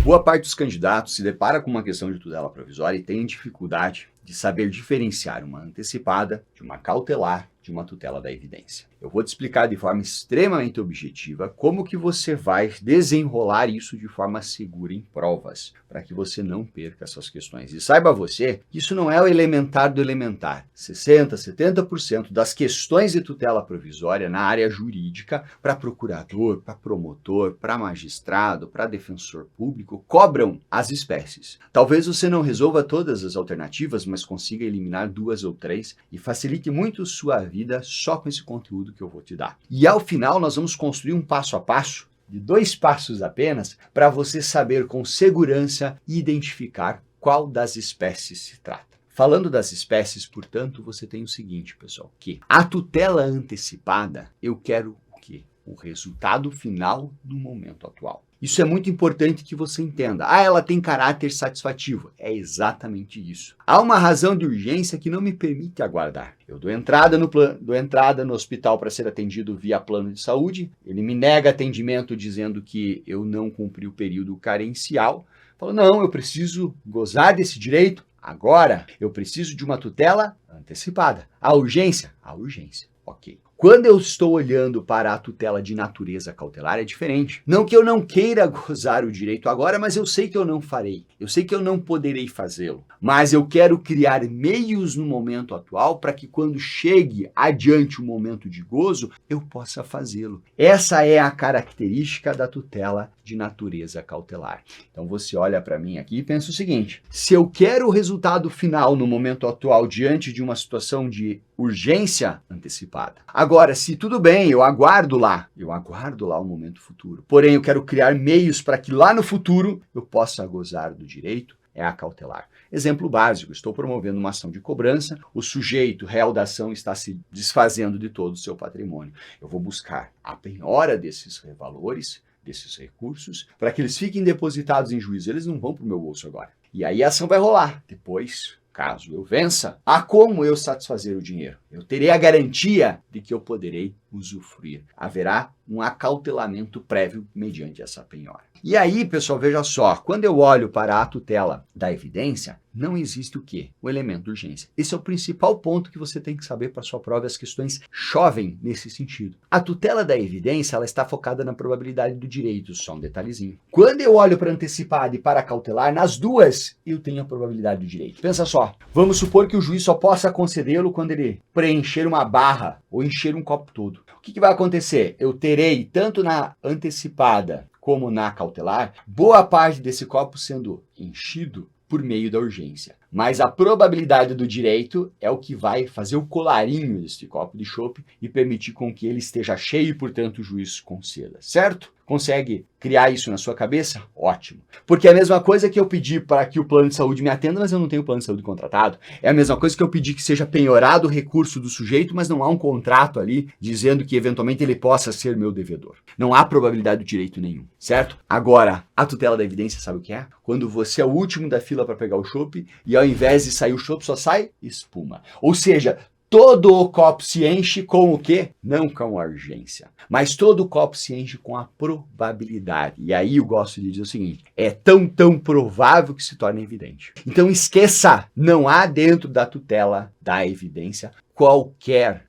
Boa parte dos candidatos se depara com uma questão de tutela provisória e tem dificuldade de saber diferenciar uma antecipada de uma cautelar de uma tutela da evidência. Eu vou te explicar de forma extremamente objetiva como que você vai desenrolar isso de forma segura em provas, para que você não perca essas questões. E saiba você que isso não é o elementar do elementar. 60%, 70% das questões de tutela provisória na área jurídica, para procurador, para promotor, para magistrado, para defensor público, cobram as espécies. Talvez você não resolva todas as alternativas, mas consiga eliminar 2 ou 3 e facilite muito sua vida só com esse conteúdo que eu vou te dar. E ao final nós vamos construir um passo a passo, de 2 passos apenas, para você saber com segurança identificar qual das espécies se trata. Falando das espécies, portanto, você tem o seguinte, pessoal, que a tutela antecipada, eu quero o quê? O resultado final do momento atual. Isso é muito importante que você entenda. Ela tem caráter satisfativo. É exatamente isso. Há uma razão de urgência que não me permite aguardar. Eu dou entrada no hospital para ser atendido via plano de saúde. Ele me nega atendimento dizendo que eu não cumpri o período carencial. Falo, não, eu preciso gozar desse direito agora. Eu preciso de uma tutela antecipada. A urgência? A urgência. Ok. Quando eu estou olhando para a tutela de natureza cautelar, é diferente. Não que eu não queira gozar o direito agora, mas eu sei que eu não farei. Eu sei que eu não poderei fazê-lo. Mas eu quero criar meios no momento atual para que quando chegue adiante o momento de gozo, eu possa fazê-lo. Essa é a característica da tutela de natureza cautelar. Então você olha para mim aqui e pensa o seguinte: se eu quero o resultado final no momento atual diante de uma situação de urgência antecipada. Agora, se tudo bem, eu aguardo lá o momento futuro. Porém, eu quero criar meios para que lá no futuro eu possa gozar do direito, é a cautelar. Exemplo básico, estou promovendo uma ação de cobrança, o sujeito, réu da ação, está se desfazendo de todo o seu patrimônio. Eu vou buscar a penhora desses valores, desses recursos, para que eles fiquem depositados em juízo. Eles não vão para o meu bolso agora. E aí a ação vai rolar. Depois, caso eu vença, há como eu satisfazer o dinheiro. Eu terei a garantia de que eu poderei usufruir. Haverá um acautelamento prévio mediante essa penhora. E aí, pessoal, veja só, quando eu olho para a tutela da evidência, não existe o quê? O elemento de urgência. Esse é o principal ponto que você tem que saber para a sua prova, e as questões chovem nesse sentido. A tutela da evidência, ela está focada na probabilidade do direito, só um detalhezinho. Quando eu olho para antecipada e para cautelar, nas duas eu tenho a probabilidade do direito. Pensa só, vamos supor que o juiz só possa concedê-lo quando ele preencher uma barra ou encher um copo todo. O que vai acontecer? Eu terei, tanto na antecipada como na cautelar, boa parte desse copo sendo enchido por meio da urgência. Mas a probabilidade do direito é o que vai fazer o colarinho deste copo de chopp e permitir com que ele esteja cheio e, portanto, o juiz conceda, certo? Consegue criar isso na sua cabeça? Ótimo. Porque é a mesma coisa que eu pedir para que o plano de saúde me atenda, mas eu não tenho plano de saúde contratado. É a mesma coisa que eu pedir que seja penhorado o recurso do sujeito, mas não há um contrato ali dizendo que eventualmente ele possa ser meu devedor. Não há probabilidade do direito nenhum, certo? Agora, a tutela da evidência, sabe o que é? Quando você é o último da fila para pegar o chopp e ao invés de sair o chopp, só sai espuma. Ou seja, todo o copo se enche com o quê? Não com a urgência, mas todo o copo se enche com a probabilidade. E aí eu gosto de dizer o seguinte, é tão provável que se torna evidente. Então esqueça, não há dentro da tutela da evidência qualquer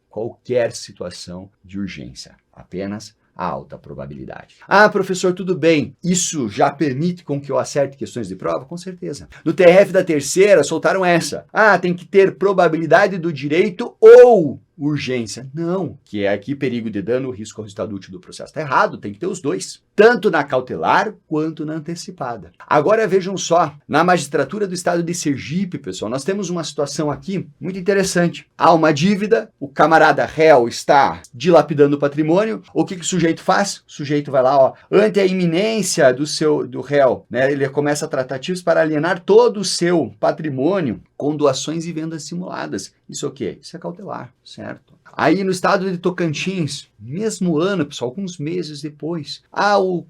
situação de urgência, apenas a alta probabilidade. Ah, professor, tudo bem, isso já permite com que eu acerte questões de prova? Com certeza. No TRF da terceira, soltaram essa. Ah, tem que ter probabilidade do direito ou urgência. Não, que é aqui perigo de dano, risco ao resultado útil do processo. Está errado, tem que ter os dois. Tanto na cautelar quanto na antecipada. Agora vejam só, na magistratura do estado de Sergipe, pessoal, nós temos uma situação aqui muito interessante. Há uma dívida, o camarada réu está dilapidando o patrimônio, o que o sujeito faz? O sujeito vai lá, ante a iminência do réu, né, ele começa tratativas para alienar todo o seu patrimônio com doações e vendas simuladas. Isso é o quê? Isso é cautelar, certo? certo? Aí no estado de Tocantins, mesmo ano, pessoal, alguns meses depois, o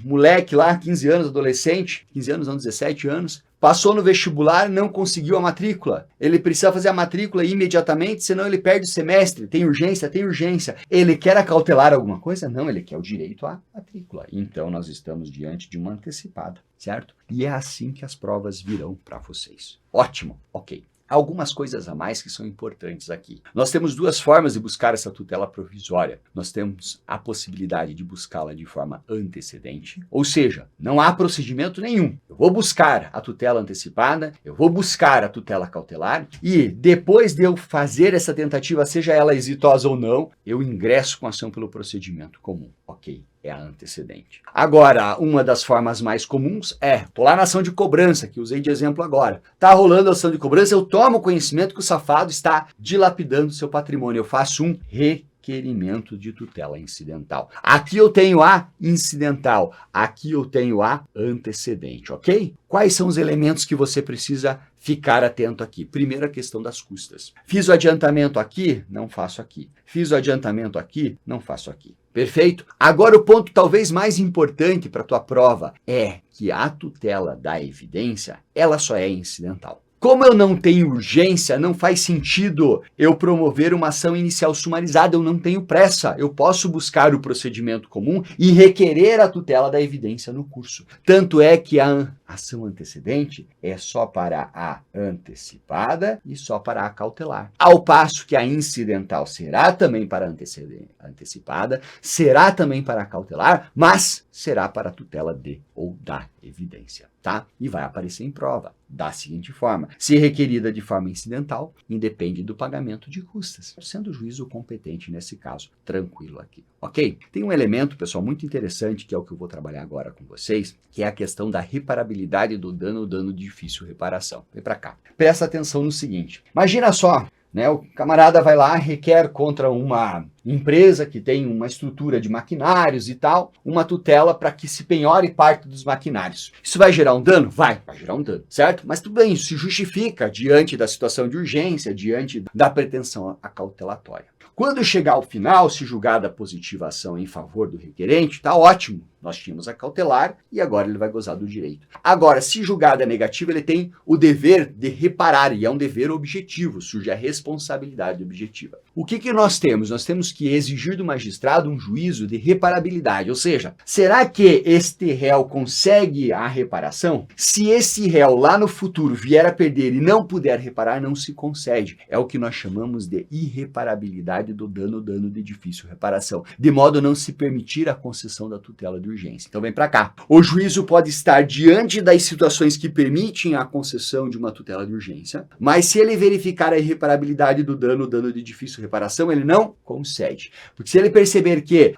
moleque lá, 15 anos, adolescente, 15 anos, não, 17 anos, passou no vestibular, não conseguiu a matrícula. Ele precisa fazer a matrícula imediatamente, senão ele perde o semestre. Tem urgência, tem urgência. Ele quer acautelar alguma coisa? Não, ele quer o direito à matrícula. Então nós estamos diante de uma antecipada, certo? E é assim que as provas virão para vocês. Ótimo, ok. Algumas coisas a mais que são importantes aqui. Nós temos duas formas de buscar essa tutela provisória. Nós temos a possibilidade de buscá-la de forma antecedente, ou seja, não há procedimento nenhum. Eu vou buscar a tutela antecipada, eu vou buscar a tutela cautelar e depois de eu fazer essa tentativa, seja ela exitosa ou não, eu ingresso com ação pelo procedimento comum. Ok. É a antecedente. Agora, uma das formas mais comuns tô lá na ação de cobrança, que usei de exemplo agora. Tá rolando a ação de cobrança, eu tomo conhecimento que o safado está dilapidando seu patrimônio. Eu faço um requerimento de tutela incidental. Aqui eu tenho a incidental, aqui eu tenho a antecedente, ok? Quais são os elementos que você precisa ficar atento aqui? Primeiro, a questão das custas. Fiz o adiantamento aqui, não faço aqui. Fiz o adiantamento aqui, não faço aqui. Perfeito? Agora o ponto talvez mais importante para a tua prova é que a tutela da evidência, ela só é incidental. Como eu não tenho urgência, não faz sentido eu promover uma ação inicial sumarizada, eu não tenho pressa. Eu posso buscar o procedimento comum e requerer a tutela da evidência no curso. Tanto é que a ação antecedente é só para a antecipada e só para a cautelar. Ao passo que a incidental será também para a antecipada, será também para a cautelar, mas será para a tutela de ou da evidência, tá? E vai aparecer em prova da seguinte forma: se requerida de forma incidental, independe do pagamento de custas, sendo o juízo competente nesse caso. Tranquilo aqui, ok? Tem um elemento, pessoal, muito interessante, que é o que eu vou trabalhar agora com vocês, que é a questão da reparabilidade do dano ou dano de difícil reparação. Vem para cá. Presta atenção no seguinte. Imagina só, né, o camarada vai lá, requer contra uma empresa que tem uma estrutura de maquinários e tal, uma tutela para que se penhore parte dos maquinários. Isso vai gerar um dano? Vai gerar um dano, certo? Mas tudo bem, isso se justifica diante da situação de urgência, diante da pretensão acautelatória. Quando chegar ao final, se julgada positiva a ação em favor do requerente, tá ótimo. Nós tínhamos a cautelar e agora ele vai gozar do direito. Agora, se julgada negativa, ele tem o dever de reparar, e é um dever objetivo, surge a responsabilidade objetiva. O que nós temos? Nós temos que exigir do magistrado um juízo de reparabilidade, ou seja, será que este réu consegue a reparação? Se esse réu lá no futuro vier a perder e não puder reparar, não se concede. É o que nós chamamos de irreparabilidade do dano de difícil reparação, de modo a não se permitir a concessão da tutela de urgência. Então vem para cá. O juízo pode estar diante das situações que permitem a concessão de uma tutela de urgência, mas se ele verificar a irreparabilidade do dano de difícil reparação, ele não concede. Porque se ele perceber que,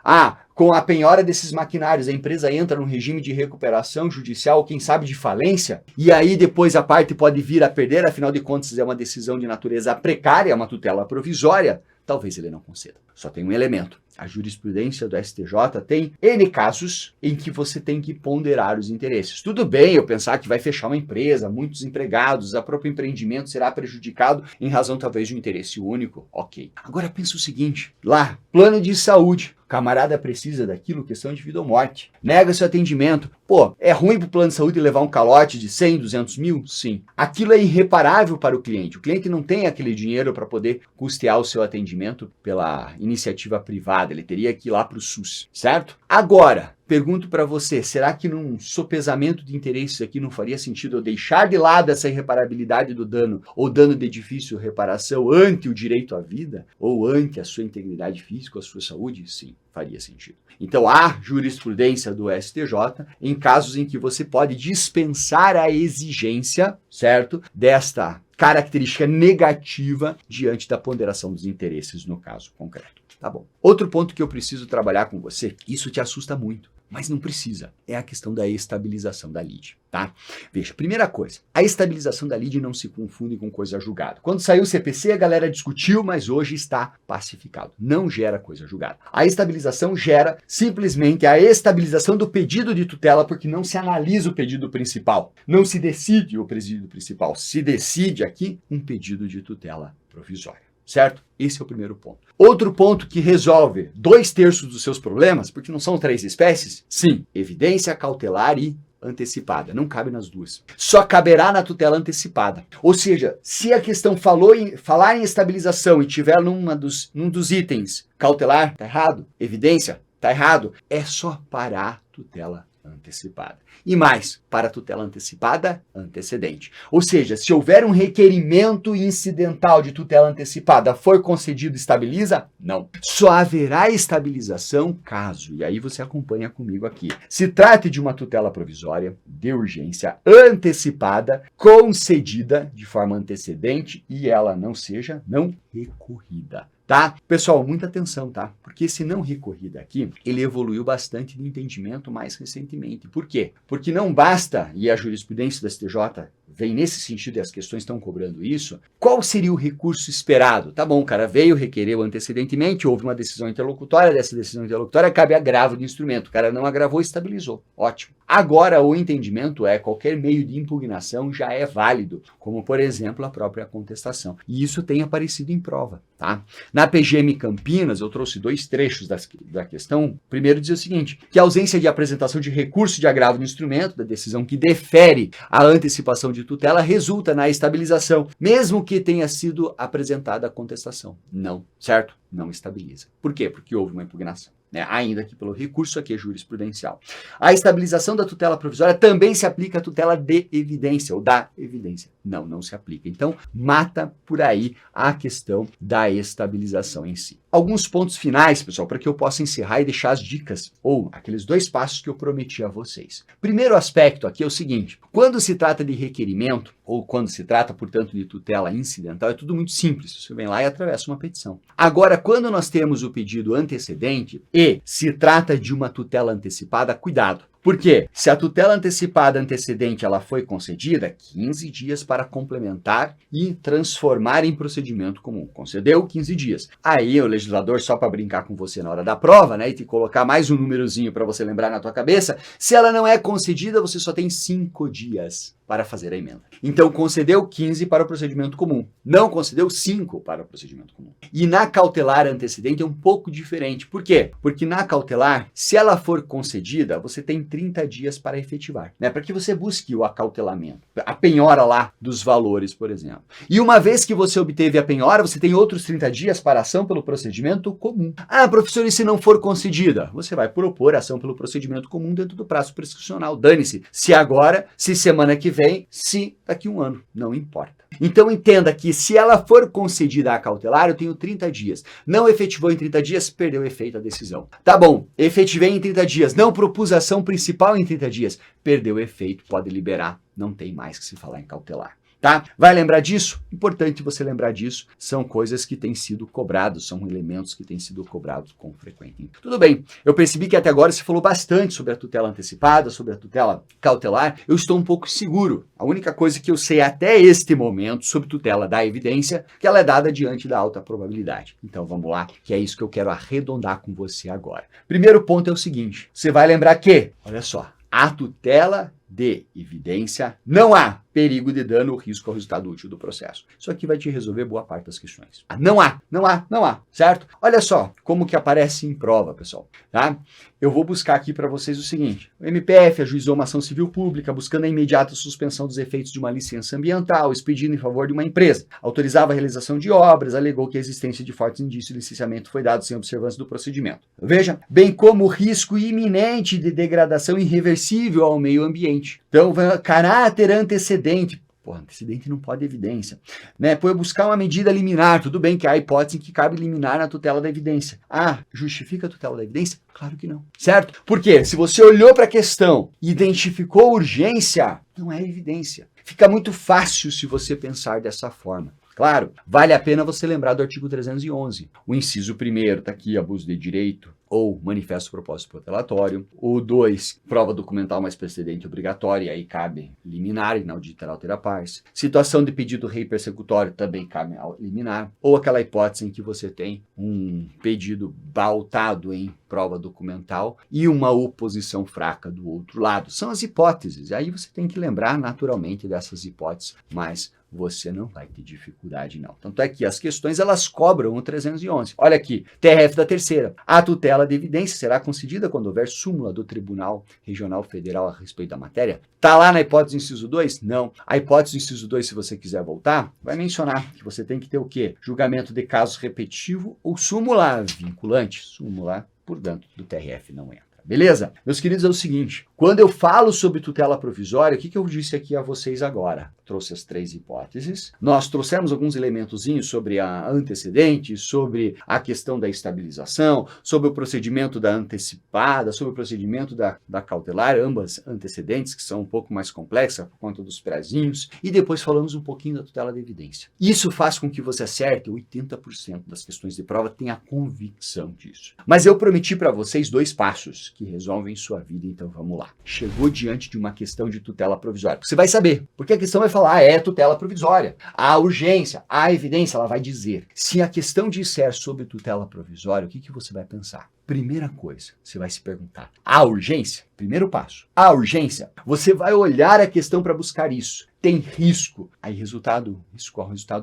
com a penhora desses maquinários, a empresa entra num regime de recuperação judicial, quem sabe de falência, e aí depois a parte pode vir a perder, afinal de contas é uma decisão de natureza precária, uma tutela provisória, talvez ele não conceda. Só tem um elemento. A jurisprudência do STJ tem N casos em que você tem que ponderar os interesses. Tudo bem eu pensar que vai fechar uma empresa, muitos empregados, o próprio empreendimento será prejudicado em razão talvez de um interesse único. Ok. Agora pensa o seguinte, lá, plano de saúde. O camarada precisa daquilo, questão de vida ou morte. Nega seu atendimento. Pô, é ruim para o plano de saúde levar um calote de 100, 200 mil? Sim. Aquilo é irreparável para o cliente. O cliente não tem aquele dinheiro para poder custear o seu atendimento pela iniciativa privada. Ele teria que ir lá para o SUS, certo? Agora, pergunto para você, será que num sopesamento de interesses aqui não faria sentido eu deixar de lado essa irreparabilidade do dano ou dano de difícil reparação ante o direito à vida ou ante a sua integridade física, a sua saúde? Sim, faria sentido. Então há jurisprudência do STJ em casos em que você pode dispensar a exigência, certo, desta característica negativa diante da ponderação dos interesses no caso concreto. Tá bom. Outro ponto que eu preciso trabalhar com você, isso te assusta muito, mas não precisa, é a questão da estabilização da lide, tá? Veja, primeira coisa, a estabilização da lide não se confunde com coisa julgada. Quando saiu o CPC, a galera discutiu, mas hoje está pacificado. Não gera coisa julgada. A estabilização gera simplesmente a estabilização do pedido de tutela, porque não se analisa o pedido principal. Não se decide o pedido principal, se decide aqui um pedido de tutela provisória. certo? Esse é o primeiro ponto. Outro ponto que resolve 2/3 dos seus problemas, porque não são 3 espécies? Sim, evidência cautelar e antecipada. Não cabe nas duas. Só caberá na tutela antecipada. Ou seja, se a questão falar em estabilização e tiver num dos itens cautelar, tá errado. Evidência, tá errado. É só para a tutela antecipada. E mais, para a tutela antecipada, antecedente. Ou seja, se houver um requerimento incidental de tutela antecipada for concedido, estabiliza? Não. Só haverá estabilização caso, e aí você acompanha comigo aqui, se trate de uma tutela provisória de urgência antecipada, concedida de forma antecedente e ela não seja não recorrida. Tá? Pessoal, muita atenção, tá? Porque esse não recorrida aqui, ele evoluiu bastante de entendimento mais recentemente. Por quê? Porque não basta, e a jurisprudência da STJ vem nesse sentido e as questões estão cobrando isso, qual seria o recurso esperado? Tá bom, o cara veio, requereu antecedentemente, houve uma decisão interlocutória, dessa decisão interlocutória cabe agravo do instrumento. O cara não agravou, estabilizou. Ótimo. Agora, o entendimento é qualquer meio de impugnação já é válido, como, por exemplo, a própria contestação. E isso tem aparecido em prova, tá? Na PGM Campinas, eu trouxe 2 trechos da questão. Primeiro diz o seguinte, que a ausência de apresentação de recurso de agravo do instrumento, da decisão que defere a antecipação de tutela, resulta na estabilização, mesmo que tenha sido apresentada a contestação. Não, certo? Não estabiliza. Por quê? Porque houve uma impugnação. Ainda que pelo recurso aqui é jurisprudencial. A estabilização da tutela provisória também se aplica à tutela de evidência, ou da evidência. Não, não se aplica. Então, mata por aí a questão da estabilização em si. Alguns pontos finais, pessoal, para que eu possa encerrar e deixar as dicas, ou aqueles 2 passos que eu prometi a vocês. Primeiro aspecto aqui é o seguinte, quando se trata de requerimento, ou quando se trata, portanto, de tutela incidental, é tudo muito simples. Você vem lá e atravessa uma petição. Agora, quando nós temos o pedido antecedente e se trata de uma tutela antecipada, cuidado. Por quê? Se a tutela antecipada antecedente ela foi concedida, 15 dias para complementar e transformar em procedimento comum. Concedeu 15 dias. Aí o legislador, só para brincar com você na hora da prova, né, e te colocar mais um númerozinho para você lembrar na tua cabeça, se ela não é concedida, você só tem 5 dias para fazer a emenda. Então, concedeu 15 para o procedimento comum. Não concedeu 5 para o procedimento comum. E na cautelar antecedente é um pouco diferente. Por quê? Porque na cautelar, se ela for concedida, você tem 30 dias para efetivar, né? Para que você busque o acautelamento, a penhora lá dos valores, por exemplo. E uma vez que você obteve a penhora, você tem outros 30 dias para ação pelo procedimento comum. Ah, professor, e se não for concedida? Você vai propor ação pelo procedimento comum dentro do prazo prescricional. Dane-se. Se agora, se semana que vem, se daqui a um ano, não importa. Então entenda que se ela for concedida a cautelar, eu tenho 30 dias. Não efetivou em 30 dias, perdeu efeito a decisão. Tá bom, efetivei em 30 dias, não propus ação principal em 30 dias, perdeu efeito, pode liberar, não tem mais que se falar em cautelar. Tá? Vai lembrar disso? Importante você lembrar disso. São coisas que têm sido cobrados, são elementos que têm sido cobrados com frequência. Tudo bem, eu percebi que até agora você falou bastante sobre a tutela antecipada, sobre a tutela cautelar. Eu estou um pouco seguro. A única coisa que eu sei até este momento sobre tutela da evidência, que ela é dada diante da alta probabilidade. Então vamos lá, que é isso que eu quero arredondar com você agora. Primeiro ponto é o seguinte, você vai lembrar que, olha só, a tutela de evidência, não há perigo de dano ou risco ao resultado útil do processo. Isso aqui vai te resolver boa parte das questões. Não há, certo? Olha só como que aparece em prova, pessoal, tá? Eu vou buscar aqui para vocês o seguinte, o MPF ajuizou uma ação civil pública buscando a imediata suspensão dos efeitos de uma licença ambiental expedida em favor de uma empresa. Autorizava a realização de obras, alegou que a existência de fortes indícios de licenciamento foi dado sem observância do procedimento. Veja, bem como o risco iminente de degradação irreversível ao meio ambiente. Então, caráter antecedente. Porra, antecedente não pode evidência. Né? Foi buscar uma medida liminar. Tudo bem que há hipótese em que cabe liminar na tutela da evidência. Ah, justifica a tutela da evidência? Claro que não. Certo? Porque se você olhou para a questão e identificou urgência, não é evidência. Fica muito fácil se você pensar dessa forma. Claro, vale a pena você lembrar do artigo 311. O inciso 1º está aqui, abuso de direito ou manifesto propósito protelatório. O 2, prova documental mais precedente obrigatória, aí cabe liminar, inaudita altera pars. Situação de pedido rei persecutório, também cabe liminar. Ou aquela hipótese em que você tem um pedido pautado em prova documental e uma oposição fraca do outro lado. São as hipóteses. Aí você tem que lembrar naturalmente dessas hipóteses, mas você não vai ter dificuldade não. Tanto é que as questões elas cobram o 311. Olha aqui, TRF da terceira. A tutela de evidência será concedida quando houver súmula do Tribunal Regional Federal a respeito da matéria? Tá lá na hipótese do inciso 2? Não. A hipótese do inciso 2, se você quiser voltar, vai mencionar que você tem que ter o quê? Julgamento de caso repetitivo ou súmula vinculante. Súmula, portanto, do TRF não entra. Beleza? Meus queridos, é o seguinte, quando eu falo sobre tutela provisória, o que eu disse aqui a vocês agora? Trouxe as 3 hipóteses, nós trouxemos alguns elementozinhos sobre a antecedente, sobre a questão da estabilização, sobre o procedimento da antecipada, sobre o procedimento da cautelar, ambas antecedentes, que são um pouco mais complexas por conta dos prazinhos, e depois falamos um pouquinho da tutela de evidência. Isso faz com que você acerte 80% das questões de prova, tenha convicção disso. Mas eu prometi para vocês 2 passos que resolvem sua vida, então vamos lá. Chegou diante de uma questão de tutela provisória. Você vai saber, porque a questão vai falar, é tutela provisória. A urgência, a evidência, ela vai dizer. Se a questão disser sobre tutela provisória, o que você vai pensar? Primeira coisa, você vai se perguntar, a urgência? Primeiro passo, a urgência, você vai olhar a questão para buscar isso. Tem risco, aí resultado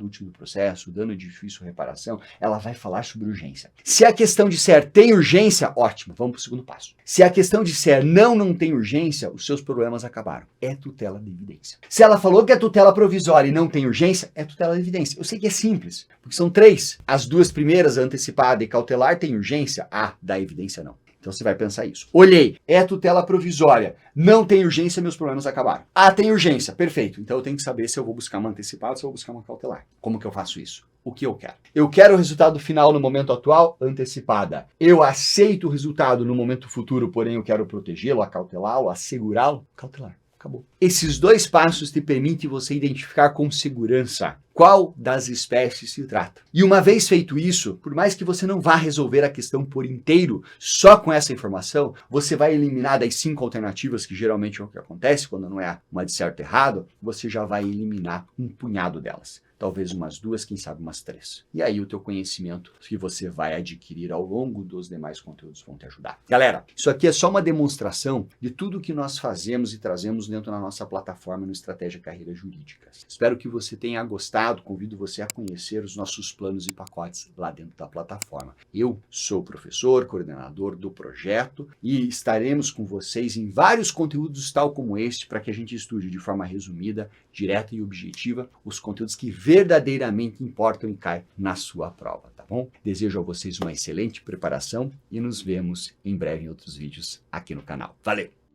último do processo, dano de difícil reparação, ela vai falar sobre urgência. Se a questão disser tem urgência, ótimo, vamos para o segundo passo. Se a questão disser não tem urgência, os seus problemas acabaram. É tutela de evidência. Se ela falou que é tutela provisória e não tem urgência, é tutela de evidência. Eu sei que é simples, porque são 3. As 2 primeiras, antecipada e cautelar, tem urgência? Da evidência não. Então você vai pensar isso. Olhei, é tutela provisória, não tem urgência, meus problemas acabaram. Tem urgência, perfeito. Então eu tenho que saber se eu vou buscar uma antecipada ou se eu vou buscar uma cautelar. Como que eu faço isso? O que eu quero? Eu quero o resultado final no momento atual, antecipada. Eu aceito o resultado no momento futuro, porém eu quero protegê-lo, acautelá-lo, assegurá-lo, cautelar. Acabou. Esses 2 passos te permitem você identificar com segurança qual das espécies se trata. E uma vez feito isso, por mais que você não vá resolver a questão por inteiro, só com essa informação, você vai eliminar das 5 alternativas, que geralmente é o que acontece quando não é uma de certo e errado, você já vai eliminar um punhado delas. Talvez umas 2, quem sabe umas 3. E aí o teu conhecimento que você vai adquirir ao longo dos demais conteúdos vão te ajudar. Galera, isso aqui é só uma demonstração de tudo que nós fazemos e trazemos dentro da nossa plataforma no Estratégia Carreiras Jurídicas. Espero que você tenha gostado, convido você a conhecer os nossos planos e pacotes lá dentro da plataforma. Eu sou professor, coordenador do projeto e estaremos com vocês em vários conteúdos tal como este para que a gente estude de forma resumida, direta e objetiva os conteúdos que verdadeiramente importam e caem na sua prova, tá bom? Desejo a vocês uma excelente preparação e nos vemos em breve em outros vídeos aqui no canal. Valeu!